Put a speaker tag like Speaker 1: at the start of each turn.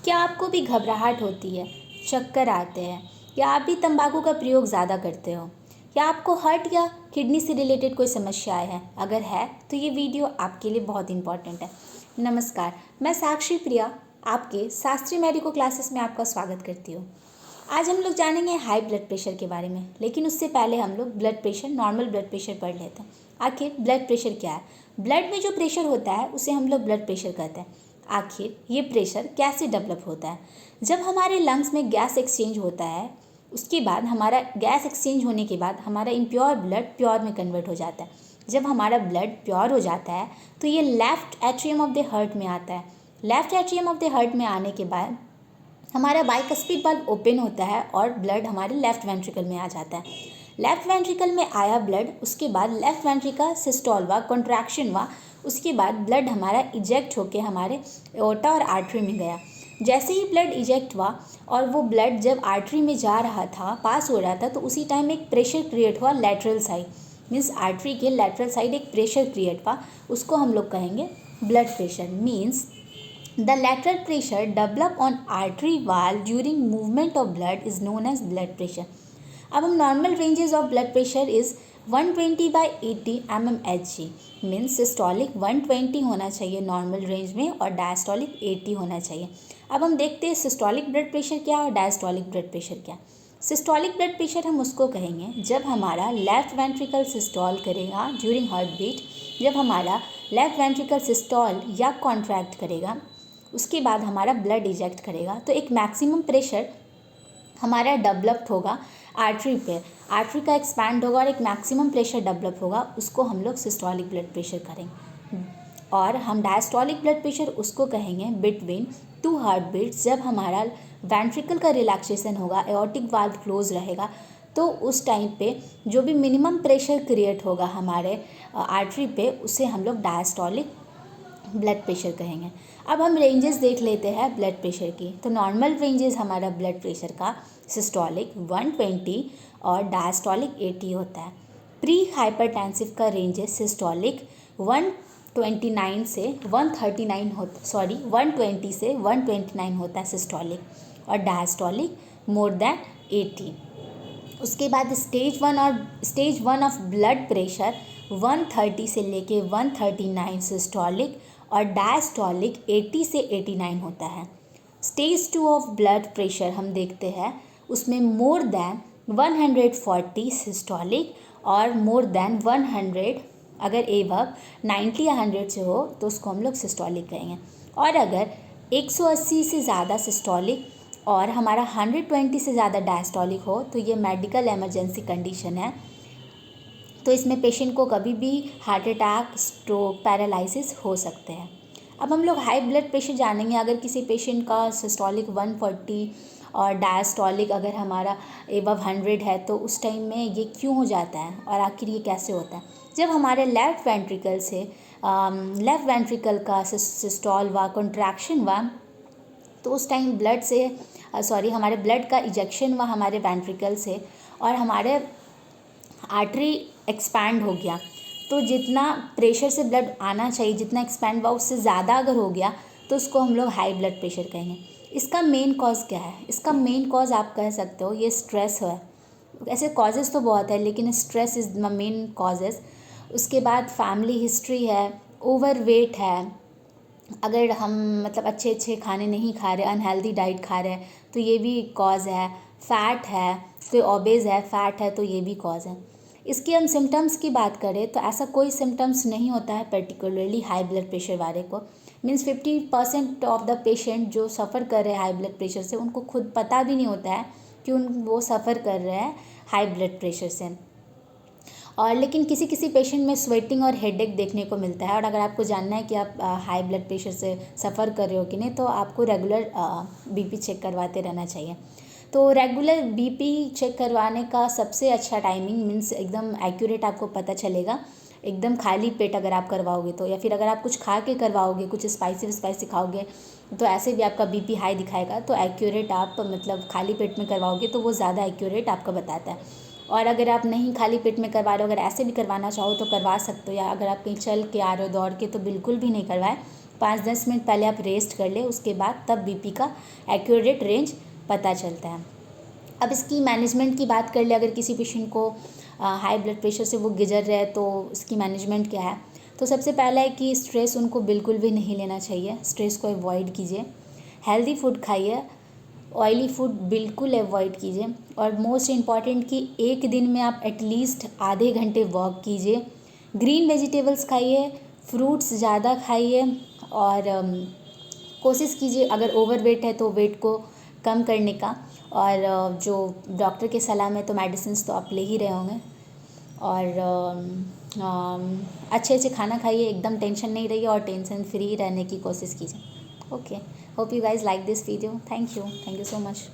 Speaker 1: क्या आपको भी घबराहट होती है, चक्कर आते हैं, या आप भी तंबाकू का प्रयोग ज़्यादा करते हो, या आपको हार्ट या किडनी से रिलेटेड कोई समस्याएं हैं? अगर है तो ये वीडियो आपके लिए बहुत इंपॉर्टेंट है। नमस्कार, मैं साक्षी प्रिया आपके शास्त्रीय मेडिको क्लासेस में आपका स्वागत करती हूँ। आज हम लोग जानेंगे हाई ब्लड प्रेशर के बारे में, लेकिन उससे पहले हम लोग blood pressure, normal blood pressure पढ़ लेते हैं। आखिर ब्लड प्रेशर क्या है? ब्लड में जो प्रेशर होता है उसे हम लोग ब्लड प्रेशर कहते हैं। आखिर ये प्रेशर कैसे डेवलप होता है? जब हमारे लंग्स में गैस एक्सचेंज होता है, उसके बाद हमारा गैस एक्सचेंज होने के बाद हमारा इम्प्योर ब्लड प्योर में कन्वर्ट हो जाता है। जब हमारा ब्लड प्योर हो जाता है तो ये left atrium of the heart में आता है। Left atrium of the heart में आने के बाद हमारा बाइकस्पिड बल्ब ओपन होता है और ब्लड हमारे लेफ्ट वेंट्रिकल में आ जाता है। लेफ्ट वेंट्रिकल में आया ब्लड, उसके बाद लेफ्ट वेंट्रिकल सिस्टोल हुआ, कॉन्ट्रैक्शन हुआ, उसके बाद ब्लड हमारा इजेक्ट होके हमारे एओर्टा और आर्टरी में गया। जैसे ही ब्लड इजेक्ट हुआ और वो ब्लड जब आर्टरी में जा रहा था, पास हो रहा था, तो उसी टाइम एक प्रेशर क्रिएट हुआ लैटरल साइड, मीन्स आर्टरी के लैटरल साइड एक प्रेशर क्रिएट हुआ, उसको हम लोग कहेंगे blood pressure. Means the lateral pressure develop on artery wall during movement of blood is known as blood pressure. अब हम normal ranges of blood pressure is 120/80 mmHg, means systolic 120 होना चाहिए नॉर्मल रेंज में और डायस्टोलिक 80 होना चाहिए। अब हम देखते हैं सिस्टोलिक ब्लड प्रेशर क्या और डायस्टोलिक ब्लड प्रेशर क्या। सिस्टोलिक ब्लड प्रेशर हम उसको कहेंगे जब हमारा लेफ्ट वेंट्रिकल सिस्टोल करेगा ड्यूरिंग हार्ट बीट, जब हमारा लेफ्ट वेंट्रिकल सिस्टोल या कॉन्ट्रैक्ट करेगा, उसके बाद हमारा ब्लड इजेक्ट करेगा, तो एक मैक्सिमम प्रेशर हमारा डेवलप्ड होगा आर्टरी पे, आर्टरी का एक्सपैंड होगा और एक मैक्सिमम प्रेशर डेवलप होगा, उसको हम लोग सिस्टोलिक ब्लड प्रेशर करेंगे। और हम डायस्टोलिक ब्लड प्रेशर उसको कहेंगे बिटवीन टू हार्ट बीट्स, जब हमारा वेंट्रिकल का रिलैक्सेशन होगा, एओर्टिक वाल्व क्लोज रहेगा, तो उस टाइम पे जो भी मिनिमम प्रेशर क्रिएट होगा हमारे आर्टरी पे, उसे हम लोग डायस्टोलिक ब्लड प्रेशर कहेंगे। अब हम रेंजेस देख लेते हैं ब्लड प्रेशर की। तो नॉर्मल रेंजेस हमारा ब्लड प्रेशर का सिस्टोलिक 120 और डायस्टोलिक 80 होता है। प्री हाइपरटेंसिव का रेंजेस सिस्टोलिक 129 से 139 120 से 129 होता है सिस्टोलिक, और डायस्टोलिक मोर देन 80। उसके बाद stage one of blood pressure 130 से लेके 139 सिस्टोलिक और डायस्टोलिक 80 से 89 होता है। स्टेज 2 ऑफ ब्लड प्रेशर हम देखते हैं, उसमें मोर देन 140 सिस्टोलिक और मोर देन 100, अगर एबव 90 या 100 से हो तो उसको हम लोग सिस्टोलिक कहेंगे। और अगर 180 से ज़्यादा सिस्टोलिक और हमारा 120 से ज़्यादा डायस्टोलिक हो तो ये मेडिकल इमरजेंसी कंडीशन है, तो इसमें पेशेंट को कभी भी हार्ट अटैक, स्ट्रोक, पैरालिसिस हो सकते हैं। अब हम लोग हाई ब्लड प्रेशर जानेंगे। अगर किसी पेशेंट का सिस्टोलिक 140 और डायस्टोलिक अगर हमारा एबव 100 है तो उस टाइम में ये क्यों हो जाता है और आखिर ये कैसे होता है? जब हमारे लेफ्ट वेंट्रिकल का सिस्टोल व कॉन्ट्रैक्शन हुआ, तो उस टाइम हमारे ब्लड का इजेक्शन हुआ हमारे वेंट्रिकल से और हमारे आर्टरी एक्सपैंड हो गया, तो जितना प्रेशर से ब्लड आना चाहिए, जितना एक्सपैंड हुआ उससे ज़्यादा अगर हो गया तो उसको हम लोग हाई ब्लड प्रेशर कहेंगे। इसका मेन कॉज क्या है? इसका मेन कॉज आप कह सकते हो ये स्ट्रेस है। ऐसे कॉजेज़ तो बहुत है लेकिन stress is the main causes. उसके बाद फैमिली हिस्ट्री है, ओवरवेट है, अगर हम मतलब अच्छे खाने नहीं खा रहे, अनहेल्दी डाइट खा रहे हैं तो ये भी कॉज है। फैट है, कोई ओबेज है, फैट है, तो ये भी कॉज है। इसके हम सिम्टम्स की बात करें तो ऐसा कोई सिम्टम्स नहीं होता है पर्टिकुलरली हाई ब्लड प्रेशर वाले को। मीन्स 50% ऑफ द पेशेंट जो सफ़र कर रहे हैं हाई ब्लड प्रेशर से, उनको खुद पता भी नहीं होता है कि वो सफ़र कर रहे हैं हाई ब्लड प्रेशर से। और लेकिन किसी किसी पेशेंट में स्वेटिंग और हेडेक देखने को मिलता है। और अगर आपको जानना है कि आप हाई ब्लड प्रेशर से सफ़र कर रहे हो कि नहीं, तो आपको रेगुलर बीपी चेक करवाते रहना चाहिए। तो रेगुलर बीपी चेक करवाने का सबसे अच्छा टाइमिंग, मीन्स एकदम एक्यूरेट आपको पता चलेगा एकदम खाली पेट अगर आप करवाओगे तो, या फिर अगर आप कुछ खा के करवाओगे, कुछ स्पाइसी खाओगे तो ऐसे भी आपका बीपी हाई दिखाएगा। तो एक्यूरेट आप मतलब खाली पेट में करवाओगे तो वो ज़्यादा एक्यूरेट आपका बताता है। और अगर आप नहीं खाली पेट में करवा रहे हो, अगर ऐसे भी करवाना चाहो तो करवा सकते हो, या अगर आप कहीं चल के आ रहे हो दौड़ के तो बिल्कुल भी नहीं करवाएं, 5-10 मिनट पहले आप रेस्ट कर ले, उसके बाद तब बीपी का एक्यूरेट रेंज पता चलता है। अब इसकी मैनेजमेंट की बात कर ले, अगर किसी पेशेंट को हाई ब्लड प्रेशर से वो गुजर रहे हैं तो इसकी मैनेजमेंट क्या है। तो सबसे पहला है कि स्ट्रेस उनको बिल्कुल भी नहीं लेना चाहिए, स्ट्रेस को अवॉइड कीजिए, हेल्दी फूड खाइए, ऑयली फूड बिल्कुल अवॉइड कीजिए, और मोस्ट इम्पॉर्टेंट कि एक दिन में आप एटलीस्ट आधे घंटे वॉक कीजिए, ग्रीन वेजिटेबल्स खाइए, फ्रूट्स ज़्यादा खाइए, और कोशिश कीजिए अगर ओवरवेट है तो वेट को कम करने का, और जो डॉक्टर के सलाह में तो मेडिसिन तो आप ले ही रहे होंगे, और अच्छे अच्छे खाना खाइए, एकदम टेंशन नहीं रहिए और टेंशन फ्री रहने की कोशिश कीजिए। Okay, hope you guys like this video. Thank you so much.